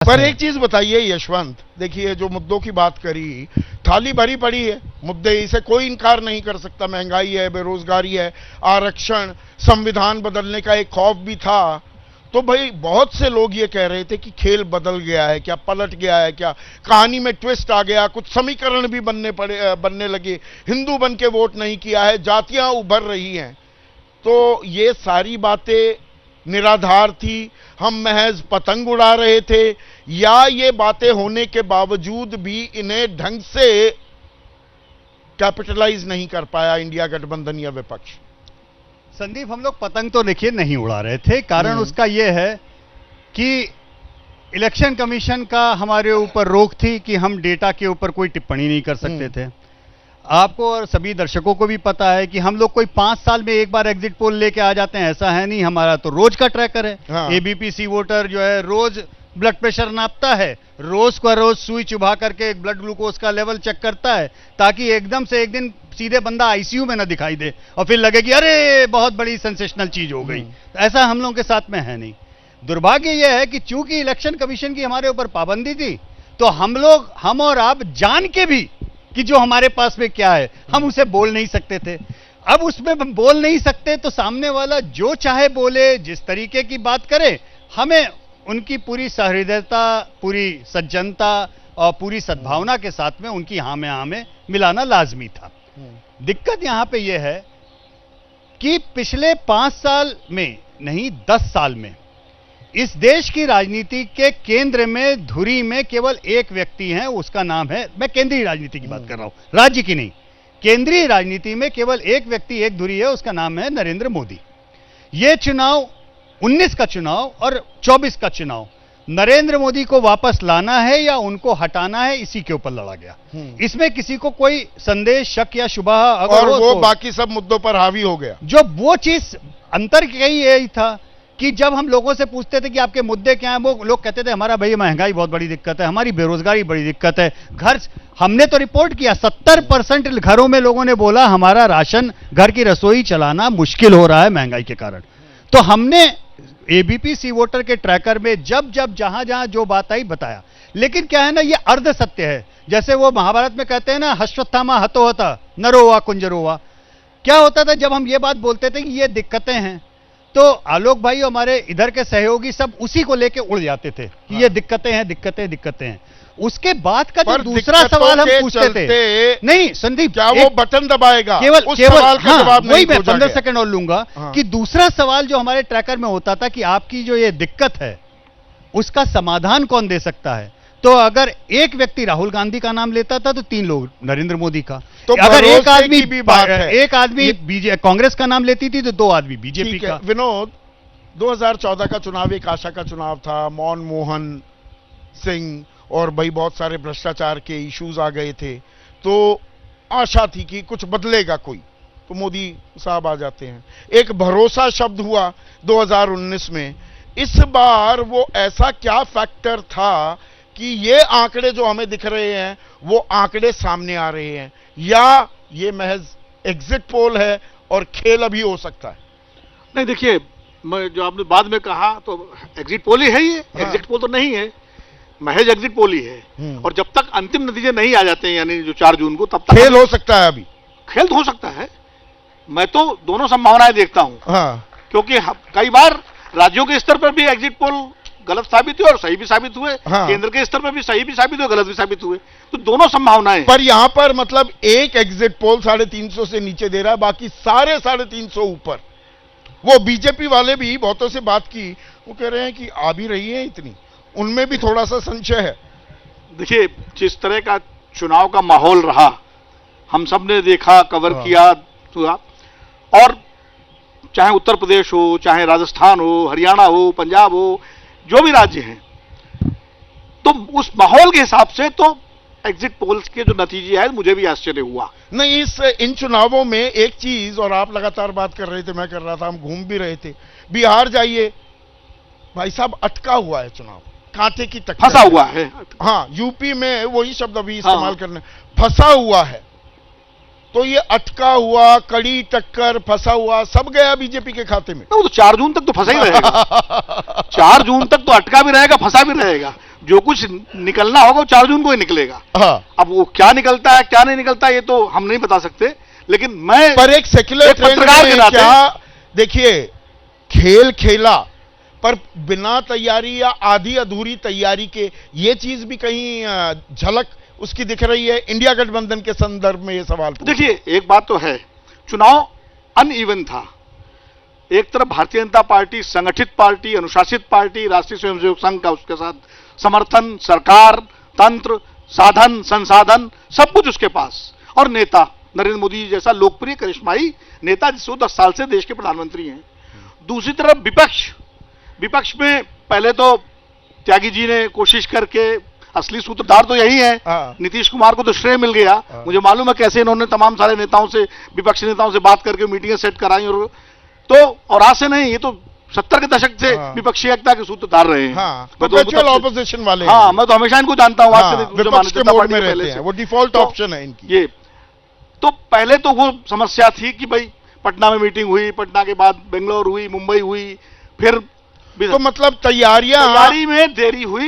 पर एक चीज बताइए यशवंत, देखिए जो मुद्दों की बात करी, थाली भरी पड़ी है मुद्दे, इसे कोई इनकार नहीं कर सकता। महंगाई है, बेरोजगारी है, आरक्षण, संविधान बदलने का एक खौफ भी था। तो भाई बहुत से लोग ये कह रहे थे कि खेल बदल गया है क्या, पलट गया है क्या, कहानी में ट्विस्ट आ गया, कुछ समीकरण भी बनने लगे, हिंदू बन के वोट नहीं किया है, जातियां उभर रही हैं। तो ये सारी बातें निराधार थी, हम महज पतंग उड़ा रहे थे, या ये बातें होने के बावजूद भी इन्हें ढंग से कैपिटलाइज नहीं कर पाया इंडिया गठबंधन या विपक्ष? संदीप, हम लोग पतंग तो देखिए नहीं उड़ा रहे थे। कारण उसका यह है कि इलेक्शन कमीशन का हमारे ऊपर रोक थी कि हम डेटा के ऊपर कोई टिप्पणी नहीं कर सकते थे। आपको और सभी दर्शकों को भी पता है कि हम लोग कोई 5 साल में एक बार एग्जिट पोल लेके आ जाते हैं, ऐसा है नहीं। हमारा तो रोज का ट्रैकर है। हाँ। एबीपी सी वोटर जो है रोज ब्लड प्रेशर नापता है, रोज का रोज सुई चुभा करके ब्लड ग्लूकोज का लेवल चेक करता है, ताकि एकदम से एक दिन सीधे बंदा आईसीयू में ना दिखाई दे और फिर लगे कि अरे बहुत बड़ी सेंसेशनल चीज हो गई। ऐसा हम लोगों के साथ में है नहीं। दुर्भाग्य यह है कि चूंकि इलेक्शन कमीशन की हमारे ऊपर पाबंदी थी, तो हम और आप जान के भी कि जो हमारे पास में क्या है हम उसे बोल नहीं सकते थे। अब उसमें हम बोल नहीं सकते तो सामने वाला जो चाहे बोले, जिस तरीके की बात करे, हमें उनकी पूरी सहृदयता, पूरी सज्जनता और पूरी सद्भावना के साथ में उनकी हाँ में हाँ में मिलाना लाजमी था। दिक्कत यहां पे यह है कि पिछले 5 साल में नहीं 10 साल में इस देश की राजनीति के केंद्र में, धुरी में केवल एक व्यक्ति है, उसका नाम है, मैं केंद्रीय राजनीति की बात कर रहा हूं, राज्य की नहीं, केंद्रीय राजनीति में केवल एक व्यक्ति, एक धुरी है, उसका नाम है नरेंद्र मोदी। यह चुनाव 19 का चुनाव और 24 का चुनाव नरेंद्र मोदी को वापस लाना है या उनको हटाना है, इसी के ऊपर लड़ा गया। इसमें किसी को कोई संदेश, शक या शुबह अगर और वो तो बाकी सब मुद्दों पर हावी हो गया। जो वो चीज अंतर यही था कि जब हम लोगों से पूछते थे कि आपके मुद्दे क्या हैं, वो लोग कहते थे हमारा भैया महंगाई बहुत बड़ी दिक्कत है, हमारी बेरोजगारी बड़ी दिक्कत है, घर, हमने तो रिपोर्ट किया 70% घरों में लोगों ने बोला हमारा राशन, घर की रसोई चलाना मुश्किल हो रहा है महंगाई के कारण। तो हमने एबीपी सी वोटर के ट्रैकर में जब जहां जहां जो बात आई बताया। लेकिन क्या है ना, ये अर्ध सत्य है। जैसे वो महाभारत में कहते हैं ना, हश्वत्थामा हतो होता नरोवा कुंजरोवा। क्या होता था जब हम ये बात बोलते थे कि ये दिक्कतें हैं, तो आलोक भाई हमारे इधर के सहयोगी सब उसी को लेके उड़ जाते थे कि ये दिक्कतें हैं, दिक्कतें हैं। उसके बाद का जो दूसरा सवाल हम पूछते थे, नहीं संदीप, क्या वो बटन दबाएगा? केवल उस सवाल का जवाब नहीं, वही मैं 15 सेकंड और लूंगा कि दूसरा सवाल जो हमारे ट्रैकर में होता था कि आपकी जो ये दिक्कत है उसका समाधान कौन दे सकता है। तो अगर एक व्यक्ति राहुल गांधी का नाम लेता था तो 3 लोग नरेंद्र मोदी का, तो अगर एक आदमी भी बात है, एक आदमी कांग्रेस का नाम लेती थी तो 2 आदमी बीजेपी का। विनोद, 2014 का चुनाव एक आशा का चुनाव था। मनमोहन सिंह और भाई बहुत सारे भ्रष्टाचार के इश्यूज आ गए थे, तो आशा थी कि कुछ बदलेगा कोई, तो मोदी साहब आ जाते हैं। एक भरोसा शब्द हुआ 2019 में। इस बार वो ऐसा क्या फैक्टर था कि ये आंकड़े जो हमें दिख रहे हैं वो आंकड़े सामने आ रहे हैं, या ये महज एग्जिट पोल है और खेल अभी हो सकता है? नहीं, देखिए, जो आपने बाद में कहा तो एग्जिट पोल ही है, ये एग्जिट पोल तो नहीं है, महज एग्जिट पोल ही है। और जब तक अंतिम नतीजे नहीं आ जाते हैं, यानी जो 4 जून को, तब तक खेल हो सकता है। अभी खेल तो हो सकता है। मैं तो दोनों संभावनाएं देखता हूं। क्योंकि कई बार राज्यों के स्तर पर भी एग्जिट पोल गलत साबित हुए और सही भी साबित हुए। केंद्र के स्तर पर भी सही भी साबित हुए, गलत भी साबित हुए। तो दोनों संभावनाएं। पर यहां पर मतलब एक एग्जिट पोल 350 से नीचे दे रहा है, बाकी सारे 350 ऊपर। वो बीजेपी वाले भी बहुतों से बात की, वो कह रहे हैं कि आ भी रही है इतनी, उनमें भी थोड़ा सा संशय है। देखिए, जिस तरह का चुनाव का माहौल रहा, हम सब ने देखा, कवर किया, और चाहे उत्तर प्रदेश हो, चाहे राजस्थान हो, हरियाणा हो, पंजाब हो, जो भी राज्य हैं, तो उस माहौल के हिसाब से तो एग्जिट पोल्स के जो नतीजे हैं मुझे भी आश्चर्य हुआ। नहीं, इन चुनावों में एक चीज, और आप लगातार बात कर रहे थे, मैं कर रहा था, हम घूम भी रहे थे, बिहार जाइए भाई साहब, अटका हुआ है चुनाव, कांटे की टक्कर, फंसा हुआ है। हाँ, यूपी में वही शब्द अभी इस्तेमाल करने, फंसा हुआ है। तो ये अटका हुआ, कड़ी टक्कर, फंसा हुआ, सब गया बीजेपी के खाते में। वो तो 4 जून तक तो फंसा ही रहेगा। 4 जून तक तो अटका भी रहेगा, फंसा भी रहेगा। जो कुछ निकलना होगा वो 4 जून को ही निकलेगा। हाँ, अब वो क्या निकलता है क्या नहीं निकलता ये तो हम नहीं बता सकते, लेकिन मैं पर एक सेक्युलर एक ट्रेंड पत्रकार के में नाते- क्या, देखिए, खेल खेला पर बिना तैयारी या आधी अधूरी तैयारी के, ये चीज भी कहीं झलक उसकी दिख रही है इंडिया गठबंधन के संदर्भ में, ये सवाल पूछा। देखिए एक बात तो है, चुनाव अनइवन था। एक तरफ भारतीय जनता पार्टी संगठित पार्टी, अनुशासित पार्टी, राष्ट्रीय स्वयंसेवक संघ का उसके साथ समर्थन, सरकार, तंत्र, साधन, संसाधन, सब कुछ उसके पास, और नेता नरेंद्र मोदी जी जैसा लोकप्रिय करिश्माई नेता जिसको 10 साल से देश के प्रधानमंत्री हैं। दूसरी तरफ विपक्ष में पहले तो त्यागी जी ने कोशिश करके, असली सूत्रधार तो यही है, हाँ। नीतीश कुमार को तो श्रेय मिल गया। हाँ। मुझे मालूम है कैसे इन्होंने तमाम सारे नेताओं से, विपक्षी नेताओं से बात करके मीटिंगें सेट कराई, और आज से नहीं, ये तो 70 के दशक से हाँ। विपक्षी एकता के सूत्रधार रहे हैं। हाँ, मैं तो परपेचुअल तब से- ऑपोजिशन वाले हाँ, हैं। मैं तो हमेशा इनको जानता हूँ, आज से हाँ, नहीं, दूसरे विपक्ष भारतीय के जनता मोड पार्टी में के पहले रहते हैं, से। वो डिफॉल्ट तो ऑप्शन है इनकी। ये तो पहले तो वो समस्या थी कि भाई पटना में मीटिंग हुई, पटना के बाद बेंगलोर हुई, मुंबई हुई, फिर तो मतलब तैयारियां तैयारी में देरी हुई।